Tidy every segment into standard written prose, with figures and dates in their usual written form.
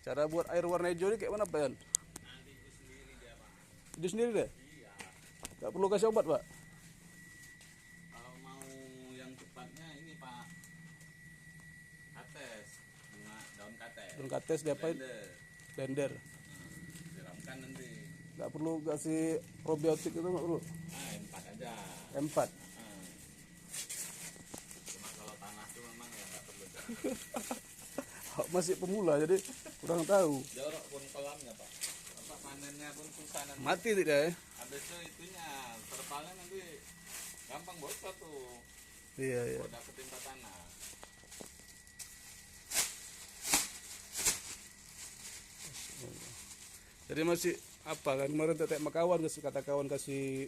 Cara buat air warna hijau ini kayak mana Pak Yan? Nanti itu sendiri dia Pak. Itu sendiri deh? Iya. Gak perlu kasih obat Pak? Kalau mau yang cepatnya ini Pak, kates, bunga daun kates. Daun kates diapain? Blender. Blender. Siramkan nanti. Gak perlu kasih probiotik itu, gak perlu? Empat aja. M4. Cuma kalau tanah itu memang ya nggak perlu. Masih pemula jadi kurang tahu. Jorok pun kolamnya Pak. Apa panennya pun susah nanti. Mati tidak ya? Habis itu itunya terpalnya nanti gampang bocor tuh. Iya, iya. Udah ketimpa tanah. Jadi masih apa kan kemarin tetek makawan kata kawan kasih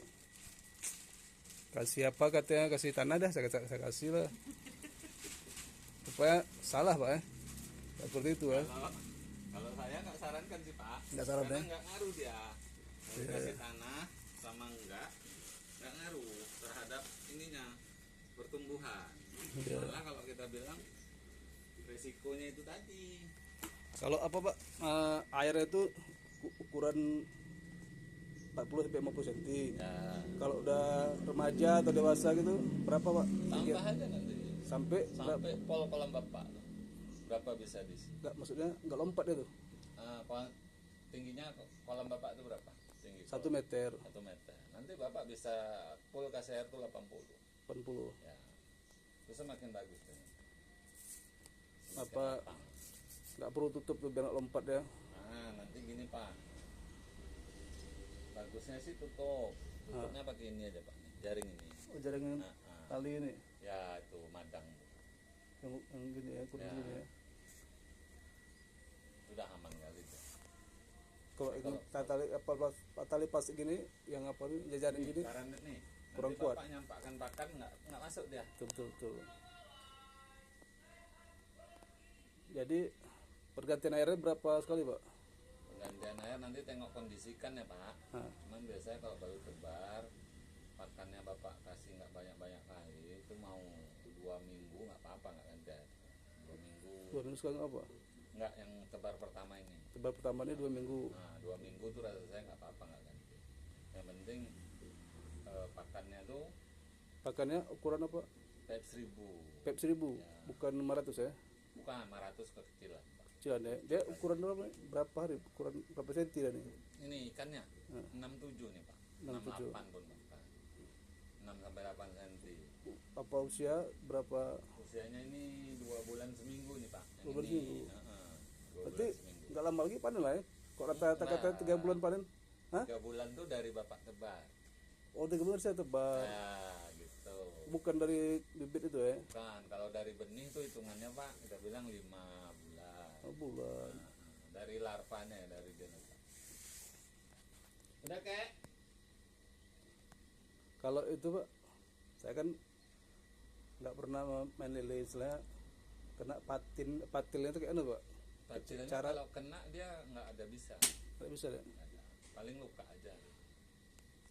apa katanya kasih tanah dah saya kasih lah supaya salah Pak ya. Seperti itu ya. Kalau saya nggak sarankan sih Pak. Nggak saran Karena ya? nggak ngaruh dia. Kalau kasih tanah sama nggak ngaruh terhadap ininya pertumbuhan. Iya. Malah kalau kita bilang resikonya itu tadi. Kalau apa Pak airnya itu ukuran 40 sampai 50 cm. Ya, Kalau udah remaja atau dewasa gitu berapa Pak? tambah aja nanti. Sampai Sampai pol kolam Bapak. Berapa bisa di sini? nggak maksudnya nggak lompat itu Tingginya kolam Bapak itu berapa? Tinggi 1 meter 1 meter. Nanti Bapak bisa full kasih air itu 80. 80 Ya. Itu semakin bagus tuh. Semakin apa lapang. nggak perlu tutup tuh biar nggak lompat ya. Nah, nanti gini Pak. Bagusnya sih tutup. Tutupnya pakai ini aja Pak. Jaring ini. Oh, jaringan Nah, tali ini ya itu madang. yang gini ya kurang Ya. gini ya. Sudah aman kali itu. Kalau ini tali plastik gini yang apa nih jajarin gini Karet nih. kurang Nanti kuat. Bapak nyampakkan pakan nggak masuk dia. Betul. Jadi pergantian airnya berapa sekali Pak? Penggantian air nanti tengok kondisikan ya Pak. Nah, Cuman biasanya kalau baru tebar pakannya Bapak kasih nggak banyak-banyak kali itu mau 2 minggu nggak apa-apa nggak ganti air. 2 minggu 2 minggu sekali apa? nggak yang tebar pertama ini. Tebar pertama ini 2 minggu. Nah 2 minggu tuh rasa saya nggak apa-apa nggak ganti. Yang penting pakannya tuh Pakannya ukuran apa? Pep 1000 Pep 1000 Ya. bukan 500 ya. bukan 500 kekecilan Pak. Kecilan ya. Dia ukuran berapa hari? Ukuran berapa senti dah nih? Ini ikannya Nah. 67 nih Pak. 67. 68 pun Pak. 6 sampai 8 cm. Apa usia berapa? Usianya ini 2 bulan seminggu nih Pak. Yang 2 bulan ini, seminggu. 2 Berarti bulan seminggu. nggak lama lagi panen lah ya. Kok rata-rata kata 3 bulan panen? Hah? 3 bulan tuh dari Bapak tebar. Oh 3 bulan saya tebak. Ya gitu. Bukan dari bibit itu ya. Bukan, kalau dari benih tuh hitungannya Pak, kita bilang 5 bulan. 5 bulan. Nah, dari larvanya ya, dari dia. Udah kek? Kalau itu Pak, saya kan nggak pernah main lele istilahnya kena patilnya itu kayak apa Pak? Patilnya Cara- kalau kena dia nggak ada bisa. Nggak bisa ya? Nggak ada. Paling luka aja.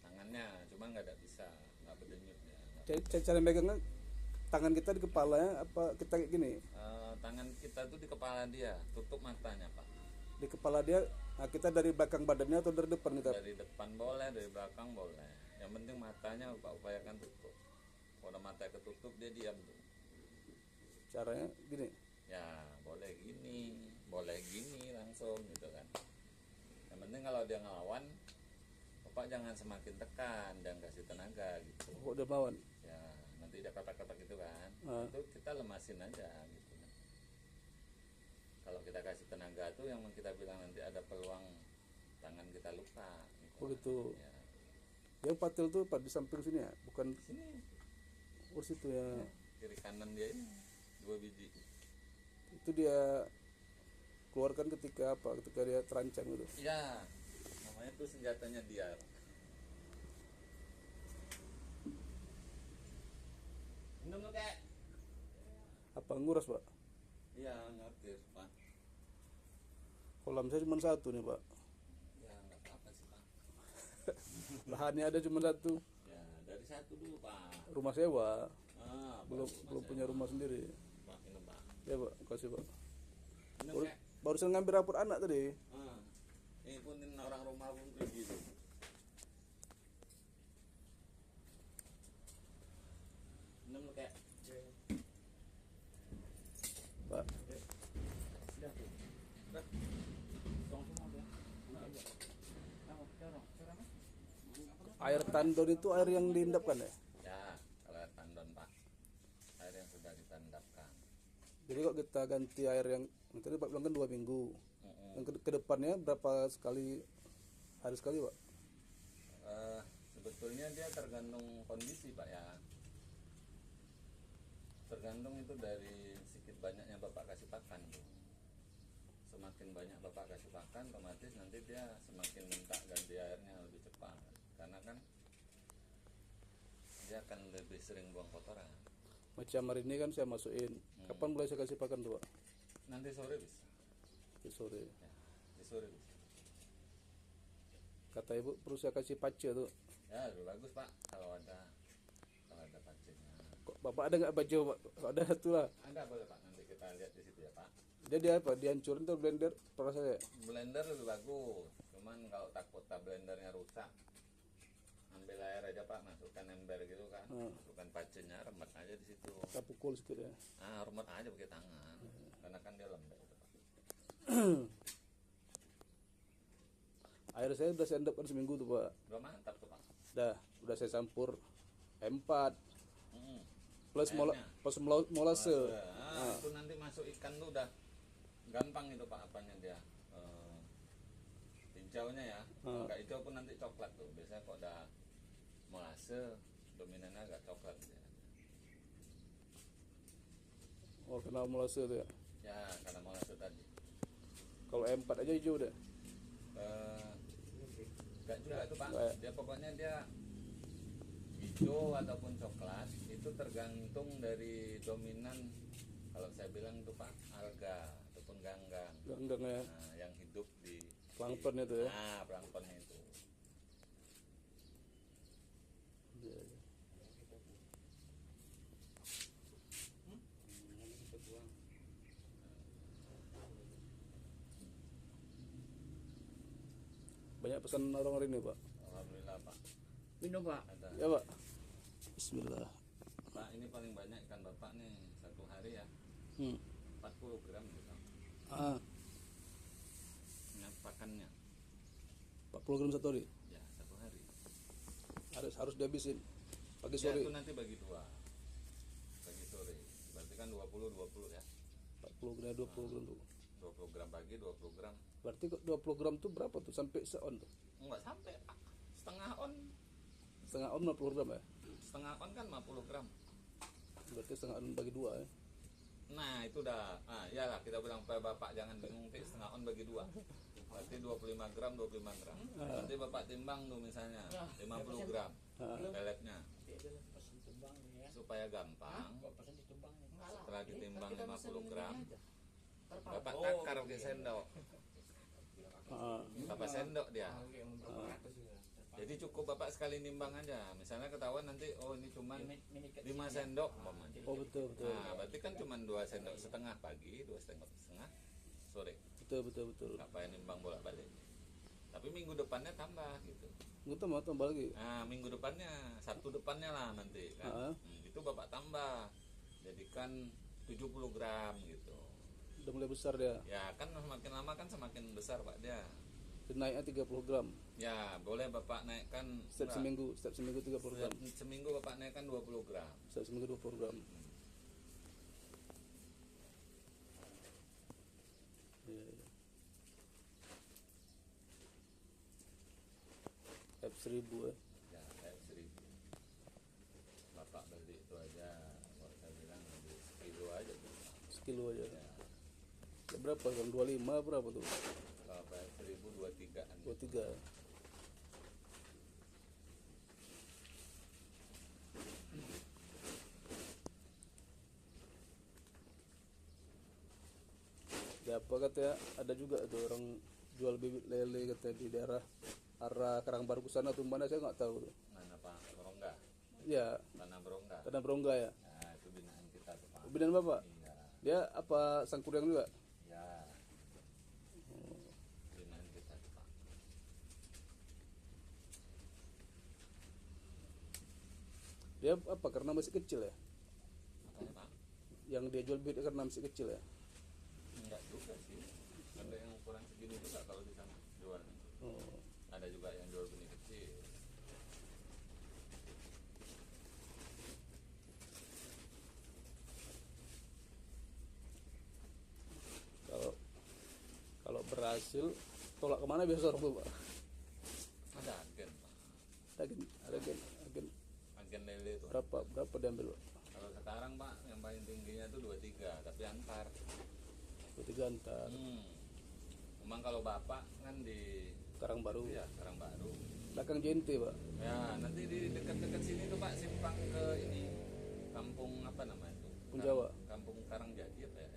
Tangannya, cuma nggak ada bisa, nggak berdenyut ya. Cara megangnya tangan kita di kepalanya apa kita kayak gini? Tangan kita tuh di kepala dia, tutup matanya Pak. Di kepala dia, nah kita dari belakang badannya atau dari depan kita? Dari depan boleh, dari belakang boleh. Yang penting matanya Pak upayakan tutup. Kalau mata ketutup dia diam tuh. Caranya gini. Ya boleh gini langsung gitu kan. Yang penting kalau dia ngelawan, Bapak jangan semakin tekan dan kasih tenaga gitu. Kok udah melawan? Ya nanti dia katak-katak gitu kan. Ah. Itu kita lemasin aja gitu. Kalau kita kasih tenaga tuh yang kita bilang nanti ada peluang tangan kita luka. Gitu. Oh gitu. Ya. Yang patil tuh Pak di samping sini ya, bukan Sini oh situ ya. kiri kanan dia ini 2 biji. Itu dia keluarkan ketika apa? Ketika dia terancam gitu. Ya namanya tuh senjatanya dia. Minum kek. Apa nguras Pak? Iya nyortir Pak. Kolam saya cuma satu nih Pak. Ya nggak apa-apa sih Pak. Lahannya ada cuma satu. Ya dari satu dulu Pak. Rumah sewa. Ah, Belum baru belum Mas punya ya. rumah sendiri. Pak minum Pak. Ya Pak, kasih Pak. Minum Boleh. kek. barusan ngambil rapor anak tadi. Ini pun orang rumah pun begitu. Enam kayak Pak. Air tandon itu air yang diendapkan ya? ya, kalau air tandon Pak, air yang sudah ditandapkan. Jadi kok kita ganti air yang tadi Pak bilang kan 2 minggu. Yang ke depannya berapa sekali hari sekali Pak? Sebetulnya dia tergantung kondisi Pak ya. Tergantung itu dari sedikit banyaknya Bapak kasih pakan tuh. Semakin banyak Bapak kasih pakan, otomatis nanti dia semakin minta ganti airnya lebih cepat. Karena kan dia akan lebih sering buang kotoran. Macam hari ini kan saya masukin. Kapan mulai saya kasih pakan tuh Pak? Nanti sore bisa. Di sore. Ya, di sore bisa. Kata ibu perlu saya kasih pace tuh. Ya, lebih bagus Pak kalau ada pacenya. Kok Bapak ada nggak pace Pak? Kalau ada tuh lah. Ada boleh Pak, nanti kita lihat di situ ya Pak. Jadi apa? Dihancurin tuh blender prosesnya. Blender lebih bagus, cuman kalau takut blendernya rusak, ambil air aja Pak, masukkan ember gitu kan, masukkan pacenya, remet aja di situ. Kita pukul sedikit ya. Remet aja pakai tangan, karena kan dia lembek itu Pak. Air saya udah saya endapkan seminggu tuh Pak. Udah mantap tuh Pak. Udah saya campur M4 plus Airnya. molase. Itu nanti masuk ikan tuh udah gampang itu Pak, apanya dia hijaunya ya. Kalau nggak hijau pun nanti coklat tuh. Biasanya kok udah molase dominannya agak coklat dia. Oh, kena molase tuh ya. Ya, karena molase tadi. Kalau M4 aja hijau udah. Enggak juga itu Pak. Nggak ya? Dia pokoknya dia hijau ataupun coklat itu tergantung dari dominan, kalau saya bilang itu Pak, alga ataupun ganggang. Ganggang ya. Nah, yang hidup di Plankton itu ya. Nah, planktonnya itu. Iya, iya. Banyak pesan orang hari ini Pak. Alhamdulillah Pak. Minum Pak. Ada. Ya Pak. Bismillah. Pak, ini paling banyak ikan Bapak nih satu hari ya. 40 gram gitu. Ah, Nah, pakannya 40 gram satu hari. ya satu hari. Harus dihabisin pagi Ya, sore. itu nanti bagi dua. Pagi sore. Berarti kan 20 ya. 40 gram 20 gram tuh. 20 gram pagi, 20 gram. Berarti kok 20 gram tuh berapa tuh sampai seon tuh? Enggak sampai Pak. Setengah on. Setengah on 50 gram ya? Setengah on kan 50 gram. Berarti setengah on bagi 2 ya. Nah, itu dah. Iyalah kita bilang pada Bapak jangan bingung, setengah on bagi dua. Berarti 25 gram, 25 gram. Nanti Bapak timbang tuh misalnya 50 gram peletnya. Supaya gampang. Setelah ditimbang 50 gram, Bapak takar pakai sendok. Berapa sendok dia? Jadi cukup Bapak sekali nimbang aja. Misalnya ketahuan nanti oh ini cuma 5 sendok umpamanya. Oh betul. Nah, berarti kan cuma 2 sendok setengah pagi, 2 sendok setengah sore. Betul. Nggak payah nimbang bolak-balik. Tapi minggu depannya tambah gitu. Kita mau tambah lagi. Nah, minggu depannya, Sabtu depannya lah nanti kan. Itu Bapak tambah. Jadikan 70 gram gitu. Udah mulai besar dia. Ya, kan semakin lama kan semakin besar Pak dia. Naiknya 30 gram. Ya, boleh Bapak naikkan Setiap seminggu 30 gram. Seminggu Bapak naikkan 20 gram. Setiap seminggu 20 gram. Iya. F1000 ya. Ya, kayak 1000. Bapak beli itu aja, kalau saya bilang beli sekilo aja tuh. Sekilo aja. Ya, berapa kan? 25 berapa tuh? Kalau kayak 1023 an. 23. Ya apa katanya ada juga tuh orang jual bibit lele katanya di daerah arah Karangbaru sana tuh mana saya nggak tahu tuh. Mana Pak? Berongga. Ya, Tanah Berongga. Tanah Berongga ya. Nah, itu binaan kita tuh Pak. Binaan Bapak. Iya. Dia apa Sangkuriang juga? Ya. Dia apa? Karena masih kecil ya? Makanya Pak, Yang dia jual bibit karena masih kecil ya? enggak juga sih. Ada yang ukuran segini juga kalau di sana jual. Oh. Ada juga yang jual benih kecil. Kalau kalau berhasil tolak kemana biasa orang tua, Pak? Ada agen Pak. Agen Agen lele itu. berapa diambil, Pak? Kalau sekarang Pak yang paling tingginya tuh 23, tapi antar. 23 antar. Memang kalau Bapak kan di Karangbaru. ya Karangbaru. Belakang JNT, Pak. Ya, nanti di dekat-dekat sini tuh Pak simpang ke ini. Kampung apa namanya itu? Kampung Jawa. Kampung Karangjati apa ya?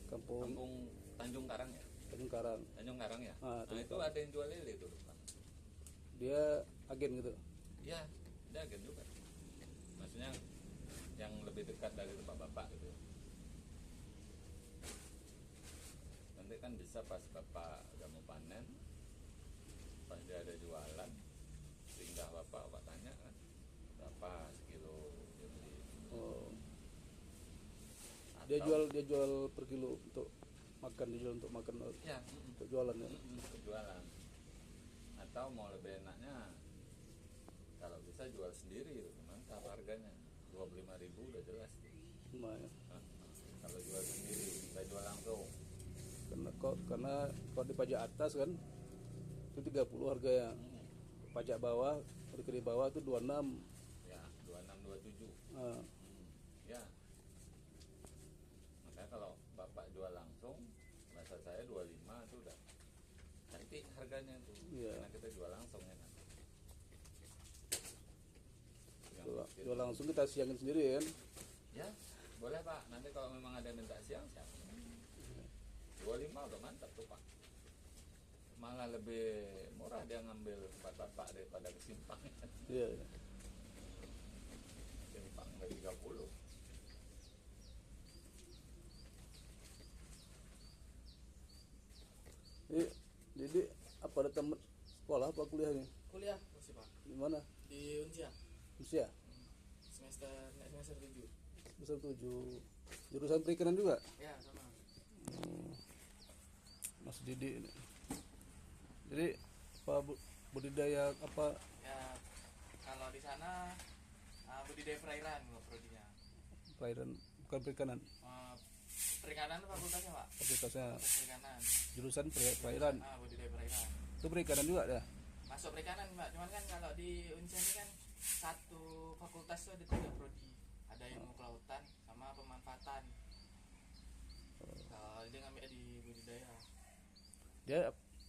Kampung Kampung Tanjung Karang ya? Tanjung Karang. Tanjung Karang ya? Ah, Nah, Tanjung itu ada yang jual lele tuh Pak. Dia agen gitu. Ya, dia agen juga. Maksudnya yang lebih dekat dari tempat Bapak gitu. Nanti kan bisa pas Bapak udah mau panen, pas dia ada jualan, tinggal Bapak tanya kan, berapa sekilo dia beli. Oh. Atau- Dia jual per kilo untuk makan, dia jual untuk makan Ya, untuk jualan ya. jualan. Atau mau lebih enaknya, kalau bisa jual sendiri itu, mantap harganya. 25.000 udah jelas. Lumayan. Nah, kalau jual sendiri, kita jual langsung. Karena kalau di pajak atas kan itu 30 harganya. Pajak bawah, di bawah itu 26. Ya, 26, 27. Ah, Ya. Makanya kalau Bapak jual langsung, bahasa saya 25 itu udah cantik harganya tuh. Iya. Karena kita jual langsung ya kan. Yang bikin- jual langsung kita siangin sendiri kan. Ya, boleh Pak. Nanti kalau memang ada minta siang, siang. 25 udah mantap tuh Pak. Malah lebih murah dia ngambil tempat Bapak daripada ke simpang. Iya. Iya. Simpang udah 30. Jadi apa ada teman sekolah apa kuliah nih? Kuliah masih Pak Di mana? di Uncia Usia? semester 7. Besar 7. Jurusan perikanan juga? Ya sama. Mas Didi ini. Jadi budidaya apa? Ya kalau di sana budidaya perairan kalau prodinya. Perairan, bukan perikanan. Perikanan fakultasnya Pak. Fakultasnya Perikanan. jurusan perairan. Budidaya perairan. Itu perikanan juga ya? Masuk perikanan Pak. Cuman kan kalau di Uncia ini kan satu fakultas itu ada 3 prodi. Ada ilmu kelautan sama pemanfaatan. Kalau dia ngambil di budidaya. Dia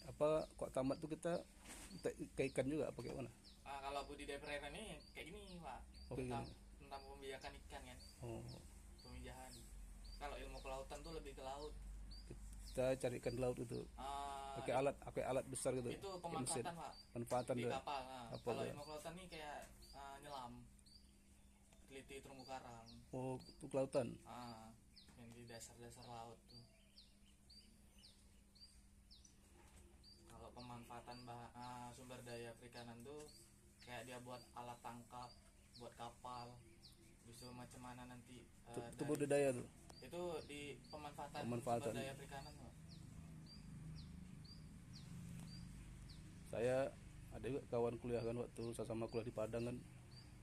apa kok tamat tuh kita ke ikan juga apa kayak mana? Kalau budidaya perairan ini kayak gini Pak. Oh, kayak tentang, gini. tentang pembiakan ikan kan. Oh, Pemijahan. Kalau ilmu kelautan tuh lebih ke laut. kita cari ikan di laut itu. Pakai alat besar gitu. Itu pakai mesin. pemanfaatan Pak. Manfaatan Di dia. kapal. Kapal Kalau ya. ilmu kelautan ini kayak nyelam, teliti terumbu karang, Oh, itu kelautan. yang di dasar-dasar laut tuh. Kalau pemanfaatan sumber daya perikanan tuh kayak dia buat alat tangkap, buat kapal, bisa macam mana nanti Itu budidaya tuh. itu di pemanfaatan Pemanfaatan. sumber daya perikanan Pak. Saya ada juga kawan kuliah kan waktu saya sama kuliah di Padang kan.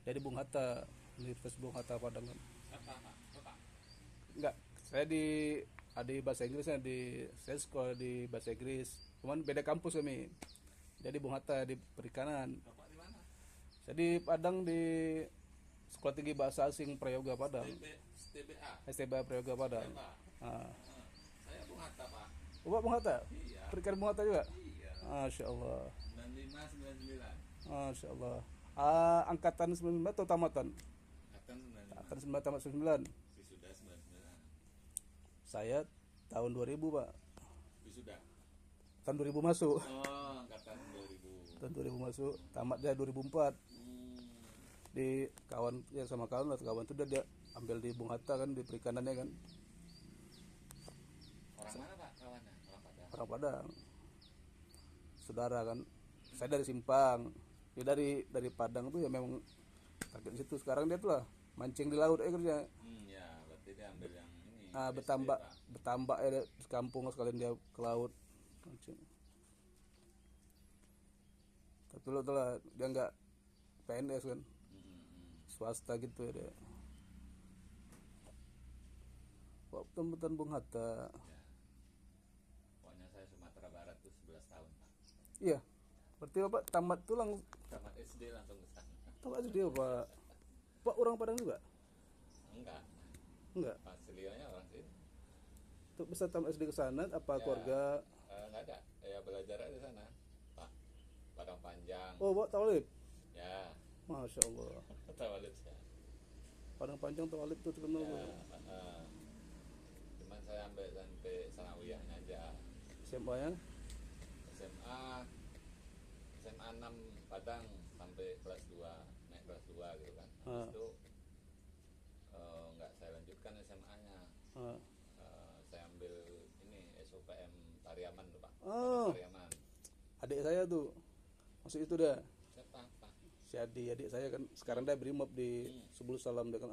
Jadi Bung Hatta, Universitas Bung Hatta Padang kan. Bapak. Enggak, saya ada di bahasa Inggrisnya saya sekolah di bahasa Inggris. Cuman beda kampus kami. Jadi Bung Hatta di perikanan. Bapak di mana? Saya di Padang di Sekolah Tinggi Bahasa Asing Prayoga Padang. TBA. STBA Prayoga Padang. Pak. Ah. Saya Bung Hatta Pak. Bapak Bung Hatta? Iya. Perikanan Bung Hatta juga? Iya. Masya Allah. 95, 99. Masya Allah. Angkatan 99 atau tamatan? Angkatan 95. Angkatan 9 tamat 99. Wisuda 99. Saya tahun 2000 Pak. Wisuda. Tahun 2000 masuk. Oh, angkatan 2000. Tahun 2000 masuk. Tamat dia 2004. Di kawan ya sama kawan tuh dia ambil di Bung Hatta kan di perikanannya kan. Orang mana Pak kawannya? Orang Padang. Orang Padang. Saudara kan. Saya dari Simpang. Ya dari Padang tuh ya memang target di situ. Sekarang dia tuh lah mancing di laut kerja. Ya berarti dia ambil yang ini Bertambah Pak. bertambah ya di kampung sekalian dia ke laut mancing. Tapi lo tuh lah dia nggak PNS kan, swasta gitu ya dia. Waktu betul Bung Hatta. Ya. Pokoknya saya Sumatera Barat tuh 11 tahun Pak. Iya. Berarti Bapak tamat tuh langsung Tamat SD langsung ke sana. tamat SD Pak. Pak orang Padang juga? Enggak, Enggak. Pasilionya orang sini. Tuh bisa tamat SD ke sana apa Ya. keluarga? Enggak ada, ya belajar aja di sana Pak. Padang Panjang. Oh, Bapak Tawalib. Ya, Masya Allah. Tawalib ya. Padang Panjang Tawalib tuh terkenal. Ya, Pak. cuman saya ambil sampai sanawiyahnya aja. SMA-nya? SMA SMA 6 Padang sampai kelas 2, naik kelas 2 gitu kan. Habis itu nggak saya lanjutkan SMA-nya. Saya ambil ini SOPM Pariaman tuh Pak. Oh, Pariaman. adik saya tuh masuk itu dah. Siapa Pak? Si Adi, adik saya kan sekarang dia brimob di Subul Salam dia kan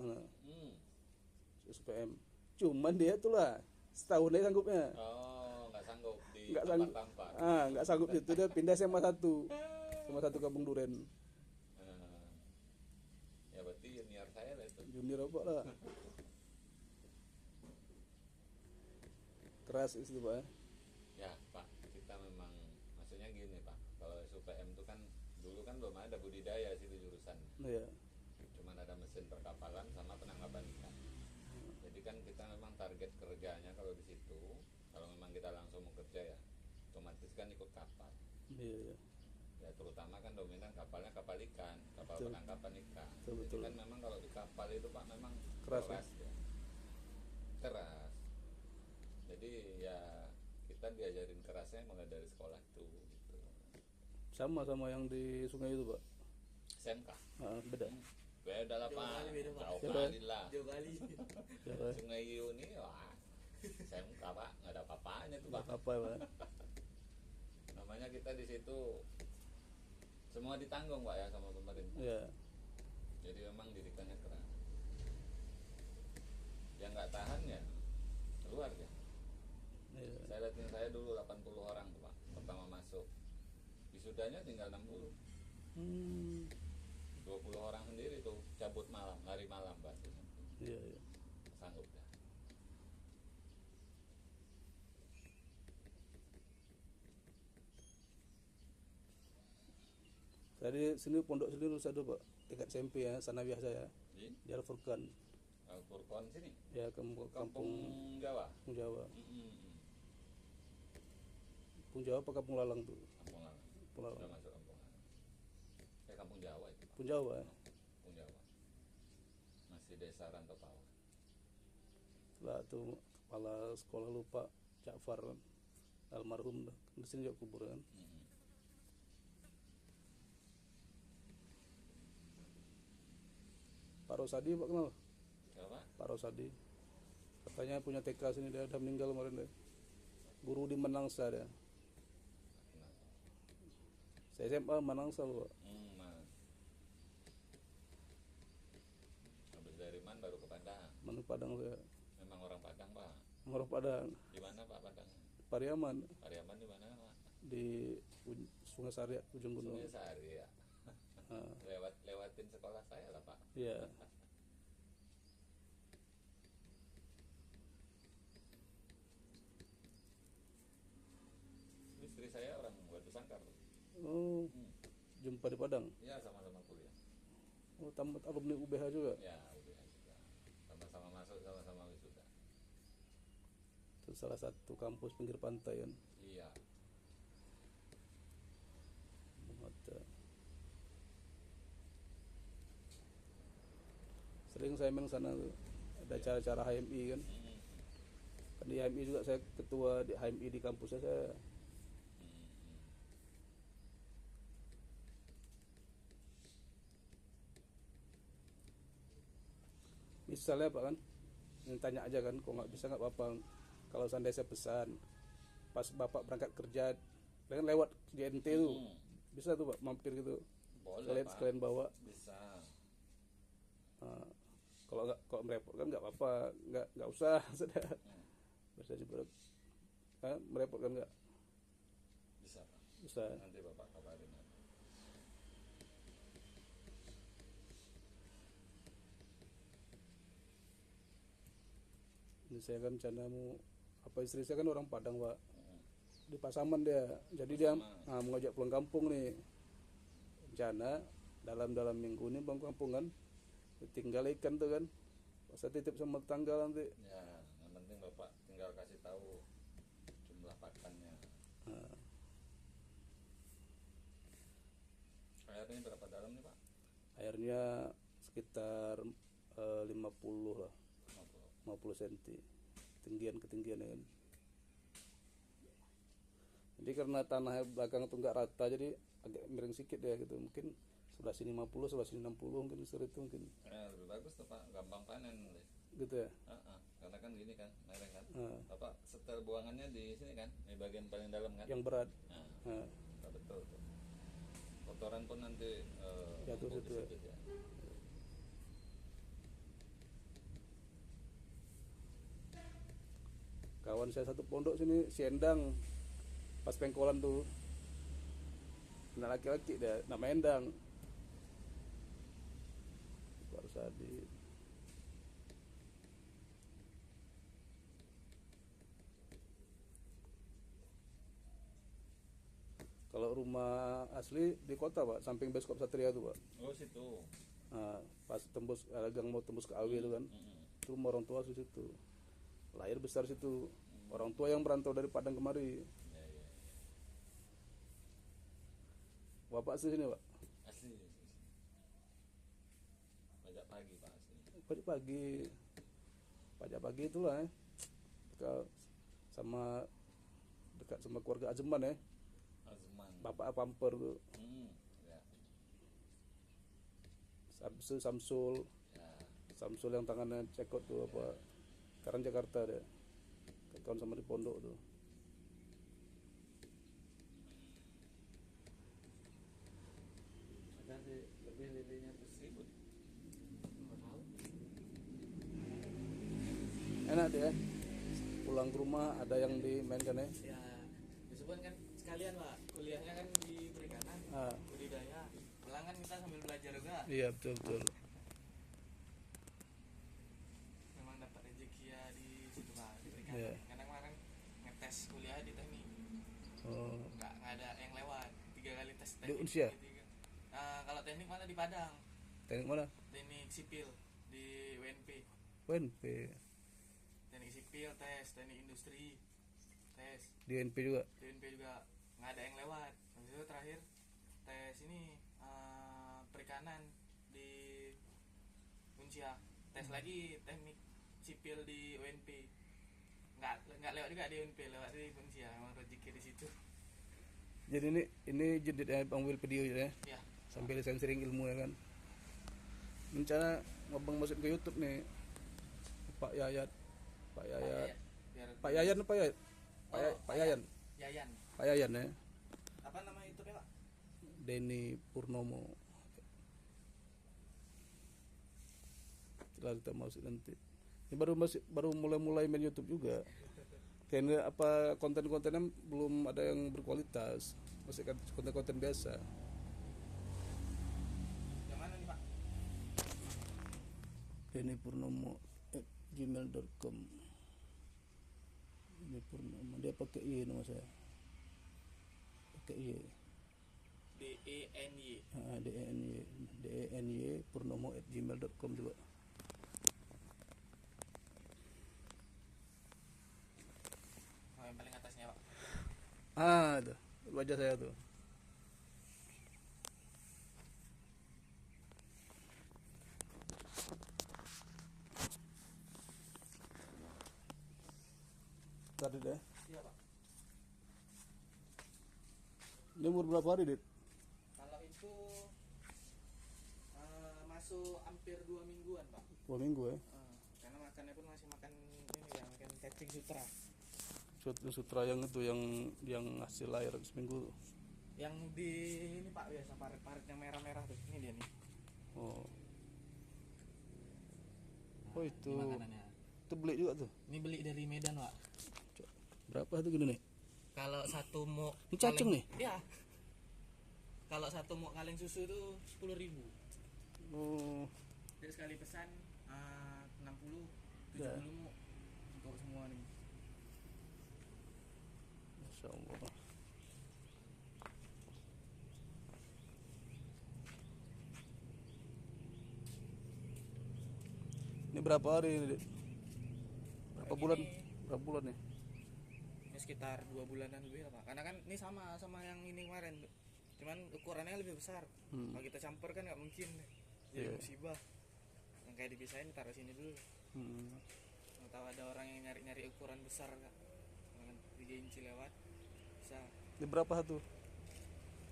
SPM. Cuman dia tuh lah setahun dia sanggupnya. Oh, nggak sanggup di Nggak sanggup. tampar. Nggak sanggup itu dia pindah SMA 1. SMA 1 Kampung Duren. Ya berarti junior saya lah itu. Junior apa lah. Keras itu Pak. Ya Pak, kita memang maksudnya gini Pak. Kalau SUPM itu kan dulu kan belum ada budidaya sih itu jurusan. Iya. Cuman ada mesin perkapalan sama penangkapan ikan. Jadi kan kita memang target kerjanya kalau di situ, kalau memang kita langsung mau kerja ya, otomatis kan ikut kapal. Iya. Ya terutama kan dominan kapalnya kapal ikan, kapal Betul. penangkapan ikan. Betul. Jadi kan memang kalau di kapal itu Pak memang Keras, ya. Keras. Jadi ya kita diajarin kerasnya mulai dari sekolah tuh gitu. Sama yang di sungai itu Pak. SMK. Beda. Beda lah Jauh Pak. kali beda, Pak. Jauh Jauh. kali lah. Jauh kali. Ya, Sungai Iu ini wah SMK Pak, nggak ada apa-apanya tuh Pak. apa Pak? Namanya kita di situ semua ditanggung Pak ya sama pemerintah. Iya. Jadi memang didikannya keras. Yang nggak tahan ya keluar ya. Iya. Saya lihatin saya dulu 80 orang tuh Pak pertama masuk. Wisudanya tinggal 60. 20 orang sendiri tuh cabut malam, lari malam Pak. Iya. Sanggup dah. Saya di sini pondok sini lulus ada Pak. Tingkat SMP ya, sanawiyah saya. Di Al Furqan. Al-Furqan sini. Ya, kampung Jawa. Jawa. Mm-mm. Kampung Jawa apa Kampung Lalang tuh? Kampung Lalang. Kampung Sudah Lalang. masuk Kampung Lalang. Kampung Jawa itu. Kampung Jawa. Ya. Kampung Jawa. Masih desa Rantopawah. Lah tuh kepala sekolah lupa Ja'far kan. Almarhum dah. Di sini juga kuburan. Mm-mm. Pak Rosadi Pak kenal? Siapa? Pak Rosadi. Katanya punya TK sini dia udah meninggal kemarin deh. Guru di Manangsa dia. Kenal. Saya SMA Manangsa Pak. Mas. Habis dari Man baru ke Padang. Mana Padang saya. Memang orang Padang Pak. Orang Padang. Di mana Pak Padang? Pariaman Pariaman di mana Pak? di Sungai Saria ujung gunung. Sungai Sari ya. Lewatin sekolah saya lah Pak. Iya. Istri saya orang Batu Sangkar. Oh, jumpa di Padang. Ya sama-sama kuliah. Oh, tamat alumni UBH juga. Ya udah juga. Sama-sama masuk, sama-sama wisuda. Itu salah satu kampus pinggir pantai kan. Iya. Mata. Sering saya main sana tuh. Ada cara-cara HMI kan. Kan di HMI juga saya ketua di HMI di kampus saya. Misalnya Pak kan, yang tanya aja kan, kok nggak bisa nggak apa-apa. Kalau seandainya saya pesan, pas Bapak berangkat kerja, kan lewat JNT tuh, bisa tuh Pak mampir gitu. Boleh Pak. Sekalian bawa. Bisa. Nah, kalau merepotkan nggak apa-apa, nggak usah sudah. Bisa juga merepotkan nggak Bisa Pak. bisa. Nanti Bapak kabarin aku. Ini saya kan rencana mau apa, istri saya kan orang Padang Pak, di Pasaman dia, jadi dia mau ngajak pulang kampung nih, rencana dalam minggu ini pulang kampung kan, tinggal ikan tuh kan, saya titip sama tetangga nanti. Ya, yang penting Bapak tinggal kasih tahu jumlah pakannya. Nah, Airnya berapa dalam nih Pak? airnya sekitar 50 lah, 50. 50 cm ketinggian ya kan. Jadi karena tanahnya belakang itu nggak rata, jadi agak miring sedikit ya gitu, mungkin sebelah sini 50, sebelah sini 60, mungkin seperti itu mungkin Lebih bagus tuh Pak, gampang panen nih. gitu ya. Karena kan gini kan, miring kan. Nah, Bapak setel buangannya di sini kan, di bagian paling dalam kan. yang berat. Nah, Nah, betul tuh. Kotoran pun nanti jatuh numpuk situ di ya. situ ya. Kawan saya satu pondok sini si Endang, pas pengkolan tuh, anak laki-laki dia, nama Endang. Baru Sadi. Kalau rumah asli di kota Pak, samping Beskop Satria tuh Pak. Oh situ. Nah, pas tembus gang mau tembus ke AW itu kan, itu rumah orang tua di situ. Lahir besar situ. Orang tua yang merantau dari Padang kemari. Ya, ya. Bapak asli sini Pak. Asli. Pajak pagi Pak asli. Pajak pagi itulah ya. Dekat sama keluarga Azeman ya. Azman. Bapak Pamper tuh. Ya. Samsul Ya. yang tangannya cekot tuh apa, sekarang Jakarta deh, kawan sama di pondok tuh. Ada lebih lilenya tuh 1.000. Enak deh ya, pulang ke rumah ada yang dimainkan ya. Ya disebut kan sekalian Pak, kuliahnya kan di perikanan, budidaya, pulang kan kita sambil belajar juga. Iya betul. Memang dapat rezeki ya di situ Pak, di perikanan. Iya. Karena kemarin ngetes kuliah di teknik, Oh, nggak ada yang lewat, 3 kali tes Di teknik. Unsia? Nah, kalau teknik mana di Padang, teknik mana? teknik sipil di UNP, UNP. teknik sipil tes, teknik industri tes, Di UNP juga. di UNP juga nggak ada yang lewat. Habis itu terakhir tes ini perikanan di Unsia, tes lagi teknik sipil di UNP, nggak lewat juga di UNP, lewat di Unsia. Emang rezeki di situ Jadi ini jeditnya Bang Wil video ya, ya. sambil sering ilmu ya kan. Rencana ngabang masuk ke YouTube nih, Pak Yayat. Biar Pak Yayan apa ya? Pak Yayan. Yayan. Pak Yayan ya. Apa nama YouTube-nya Pak? Denny Purnomo. Setelah kita masuk nanti. Ini baru mulai main YouTube juga. Karena apa, konten-kontennya belum ada yang berkualitas. Masih konten-konten biasa. Yang mana nih Pak? Denny Purnomo @gmail.com. Denny Purnomo, dia pakai I nama saya. Pakai I. DENY. DENY Purnomo @gmail.com juga. Oh, yang paling atasnya Pak. Tuh wajah saya tuh. Tadi deh. Iya Pak. Ini umur berapa hari, Dit? Kalau itu masuk hampir 2 mingguan Pak. 2 minggu ya. Karena makannya pun masih makan ini ya, makan cacing sutra. Sutra yang itu yang hasil lahir seminggu. Yang di ini Pak, biasa parit-parit yang merah-merah tuh. Ini dia nih. Oh. Oh di itu. makanannya. Itu beli juga tuh. Ini beli dari Medan Pak. Berapa tuh gini nih? Kalau satu muk Ini cacing nih? Iya. Kalau satu muk kaleng susu itu 10.000. Oh, Jadi sekali pesan 60 Ya. 70 muk untuk semua nih. Masya Allah. Ini berapa hari? Dik? Berapa Kayak bulan? gini, Berapa bulan nih? ini sekitar 2 bulanan lebih lah Pak. Karena kan ini sama yang ini kemarin. Cuman ukurannya lebih besar. Kalau kita campur kan nggak mungkin. Jadi Iya. musibah. Yang kayak dipisahin taruh sini dulu. Hmm. Nggak tahu ada orang yang nyari ukuran besar nggak? Dengan 3 inci lewat bisa. Ini berapa satu?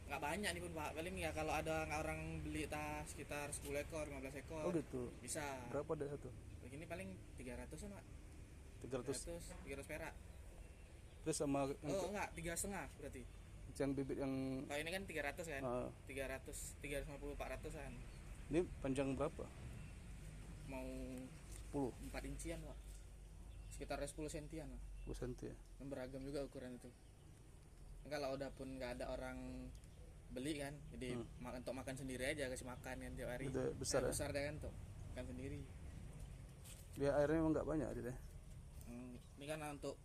Nggak banyak nih pun Pak. Paling ya kalau ada orang beli tas sekitar 10 ekor 15 ekor Oh gitu. bisa. Berapa deh satu? Begini paling 300 Pak. 300. 300 perak. Terus sama Oh enggak, 3,5 berarti. yang bibit yang Kalau ini kan 300 kan. ah, 300, 350, 400-an. ini panjang berapa? Mau 10, 4 incian Pak. Sekitar 10 sentian lah. 10 cm ya. Dan beragam juga ukuran itu. Kalau udah pun nggak ada orang beli kan, jadi untuk makan sendiri aja, kasih makan kan tiap hari. Udah besar ya? Besar deh kan tuh, makan sendiri. Dia airnya emang nggak banyak deh. Ini kan untuk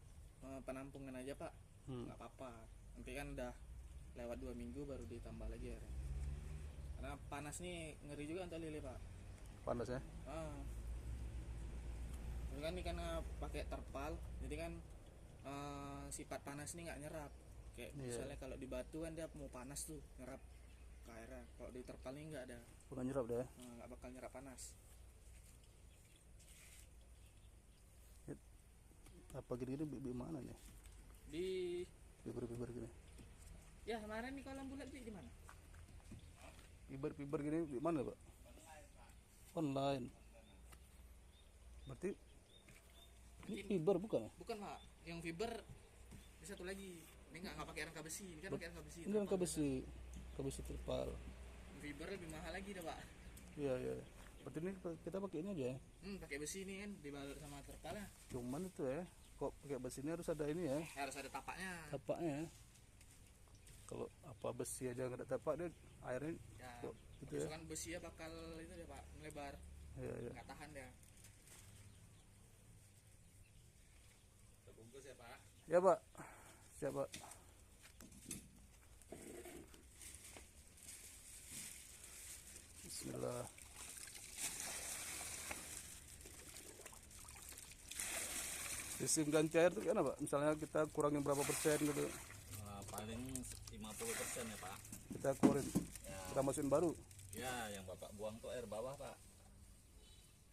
penampungan aja Pak, nggak apa-apa. Nanti kan udah lewat 2 minggu baru ditambah lagi airnya. Karena panas nih ngeri juga untuk lele Pak. Panas ya. Ini kan ini karena pakai terpal, jadi kan sifat panas ini nggak nyerap. Kayak Iya. misalnya kalau di batu kan dia mau panas tuh nyerap ke airnya. Kalau di terpal ini nggak ada, Bukan nyerap deh. nggak bakal nyerap panas. Apa gini-gini bibit mana nih? Di Fiber gini. ya kemarin di kolam bulat di mana? Fiber gini bibit mana, Pak? Online. Berarti ini fiber bukan ya? Bukan Pak, yang fiber ini satu lagi. Ini nggak pakai rangka besi, ini kan pakai rangka besi. Ini rangka besi. Rangka besi terpal. Fiber lebih mahal lagi dah Pak. Iya, iya. Berarti ini kita pakai ini aja ya. Pakai besi ini kan dibalut sama terpalnya. Cuman itu ya, kok pakai besi ini harus ada ini ya, Harus ada tapaknya. tapaknya ya. Kalau apa besi aja nggak ada tapak dia airnya Ya, kok gitu ya. kan besi ya bakal itu deh Pak, melebar. Iya, iya. Nggak tahan dia. Terbungkus ya Pak. Ya, Pak. Siap, Pak. Bismillah. Sistem ganti air itu kan Pak? Misalnya kita kurangin berapa persen gitu, Paling 50% ya Pak. kita keluarin, Ya. kita masukin baru. Ya, yang Bapak buang tuh air bawah Pak.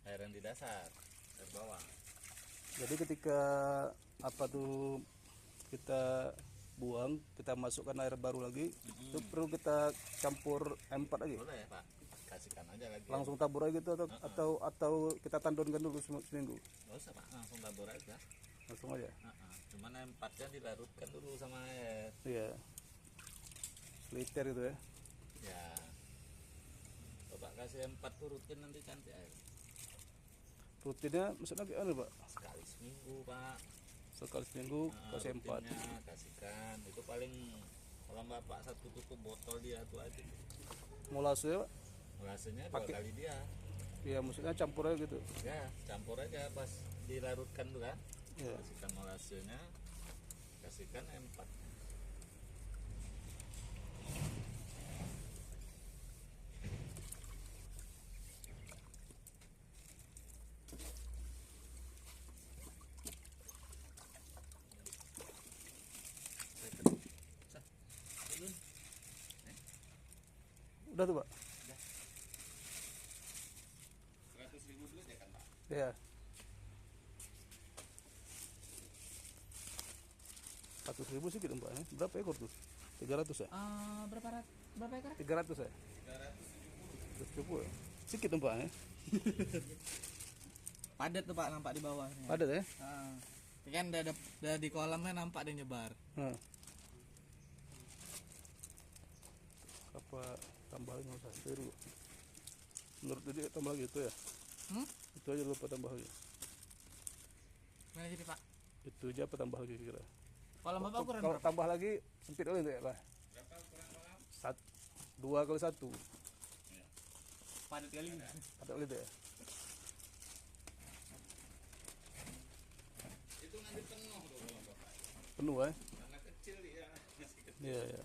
Air yang di dasar, air bawah. Jadi ketika apa tuh kita buang, kita masukkan air baru lagi, itu perlu kita campur M4 lagi. Boleh ya Pak. Kasihkan aja lagi. Langsung tabur aja gitu atau kita tandonkan dulu seminggu. Nggak usah Pak, langsung tabur aja. Langsung aja. Cuman empatnya dilarutkan dulu sama air. Iya. Liter gitu ya. Ya. Coba kasih 4 tuh rutin nanti cantik air. Rutinnya maksudnya kayak apa, Pak? Sekali seminggu Pak. Sekali seminggu kasih 4. Rutinnya kasihkan. Itu paling kalau Bapak satu tutup botol dia tuh aja. Molase, Pak? Rasanya 2 Pakai- kali dia. Iya, maksudnya campur aja gitu. Ya, campur aja pas dilarutkan tuh kan. Iya. Kasihkan molasenya, kasihkan M4. Udah tuh, Pak? 100.000 dulu ya kan Pak? Iya. 100.000 sedikit Pak ya. Berapa ekor tuh? 300 ya? Berapa ekor? 300 ya? 370 ya? Sedikit Pak ya? Padat tuh Pak, nampak di bawah. Ada ya? Ini kan udah di kolamnya nampak dia nyebar. Nah. Apa tambahin nggak usah seru. Menurut dia tambah gitu ya? Itu aja lupa tambah lagi. Mana sini Pak? Itu aja apa tambah lagi kira? Kolam Bapak ukuran Kalau berapa? tambah lagi sempit kali enggak ya, Pak? Berapa ukuran kolam? 2 kali 1. Padat kali. Ada kali itu ya? Itu nanti penuh tuh kolam bapak. Penuh ya? Karena kecil dia masih kecil. Iya, iya.